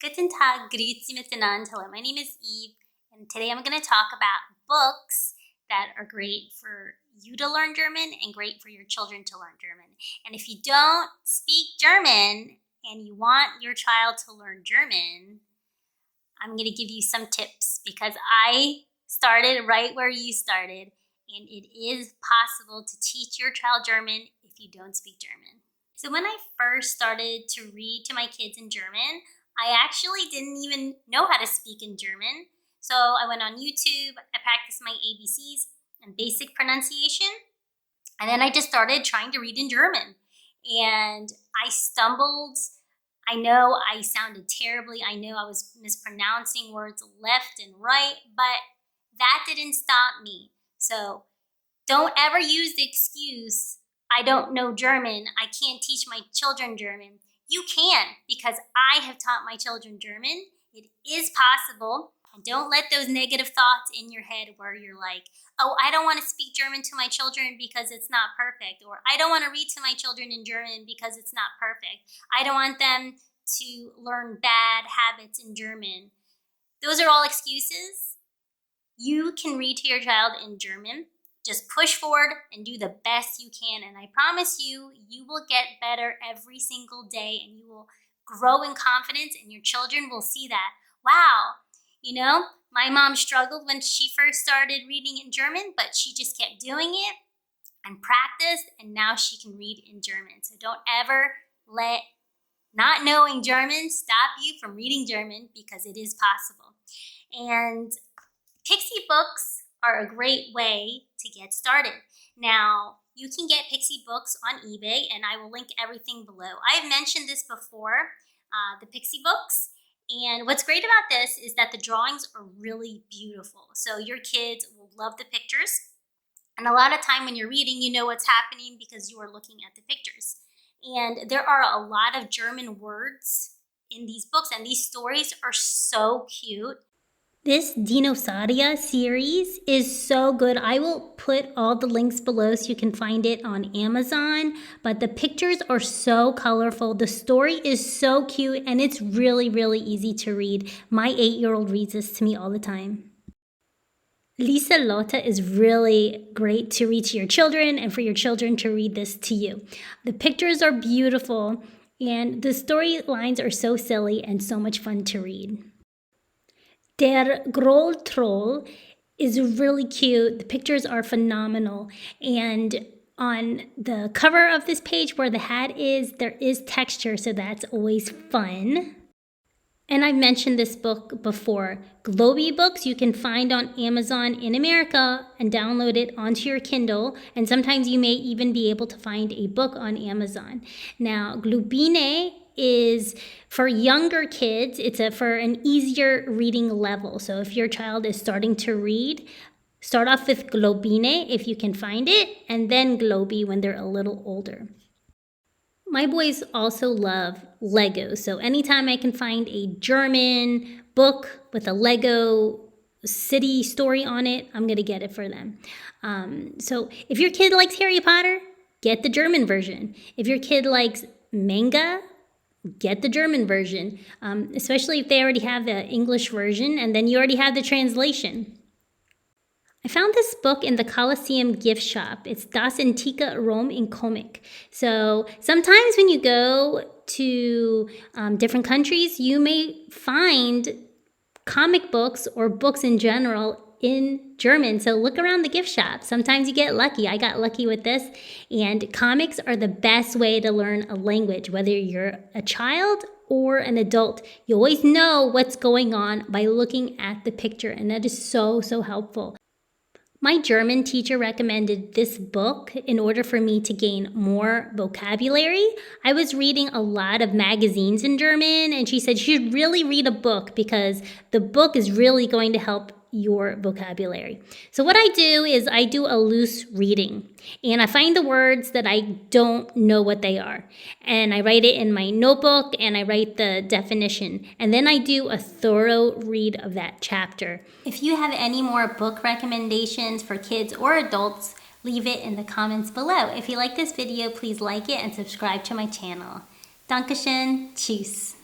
Guten Tag, grüezi miteinander. Hello, my name is Eve, and today I'm going to talk about books that are great for you to learn German and great for your children to learn German. And if you don't speak German and you want your child to learn German, I'm going to give you some tips because I started right where you started, and it is possible to teach your child German if you don't speak German. So when I first started to read to my kids in German, I actually didn't even know how to speak in German. So I went on YouTube, I practiced my ABCs and basic pronunciation, and then I just started trying to read in German. And I stumbled. I know I sounded terribly. I know I was mispronouncing words left and right, but that didn't stop me. So don't ever use the excuse, I don't know German, I can't teach my children German. You can, because I have taught my children German. It is possible. And don't let those negative thoughts in your head where you're like, oh, I don't want to speak German to my children because it's not perfect. Or I don't want to read to my children in German because it's not perfect. I don't want them to learn bad habits in German. Those are all excuses. You can read to your child in German. Just push forward and do the best you can. And I promise you, you will get better every single day and you will grow in confidence and your children will see that. Wow, my mom struggled when she first started reading in German, but she just kept doing it and practiced, and now she can read in German. So don't ever let not knowing German stop you from reading German, because it is possible. And Pixie books are a great way to get started. Now, you can get Pixie books on eBay, and I will link everything below. I've mentioned this before, the Pixie books, and what's great about this is that the drawings are really beautiful. So your kids will love the pictures, and a lot of time when you're reading, you know what's happening because you are looking at the pictures. And there are a lot of German words in these books, and these stories are so cute. This Dinosauria series is so good. I will put all the links below so you can find it on Amazon, but the pictures are so colorful. The story is so cute, and it's really, really easy to read. My 8-year-old reads this to me all the time. Lieselotte is really great to read to your children and for your children to read this to you. The pictures are beautiful, and the storylines are so silly and so much fun to read. Der Groll-Troll is really cute. The pictures are phenomenal. And on the cover of this page where the hat is, there is texture, so that's always fun. And I've mentioned this book before. Globy Books you can find on Amazon in America and download it onto your Kindle. And sometimes you may even be able to find a book on Amazon. Now, Glubine is for younger kids. It's for an easier reading level. So if your child is starting to read, start off with Globine if you can find it, and then Globy when they're a little older. My boys also love Lego. So anytime I can find a German book with a Lego city story on it, I'm going to get it for them. So if your kid likes Harry Potter, get the German version. If your kid likes manga, get the German version, especially if they already have the English version and then you already have the translation. I found this book in the Colosseum gift shop. It's Das Antike Rom in Comic. So sometimes when you go to different countries, you may find comic books or books in general in German. So look around the gift shop. Sometimes you get lucky. I got lucky with this. And comics are the best way to learn a language, whether you're a child or an adult. You always know what's going on by looking at the picture, and that is so, so helpful. My German teacher recommended this book in order for me to gain more vocabulary. I was reading a lot of magazines in German, and she said you should really read a book because the book is really going to help your vocabulary. So what I do is I do a loose reading, and I find the words that I don't know what they are, and I write it in my notebook, and I write the definition, and then I do a thorough read of that chapter. If you have any more book recommendations for kids or adults, leave it in the comments below. If you like this video, please like it and subscribe to my channel. Dankeschön, tschüss.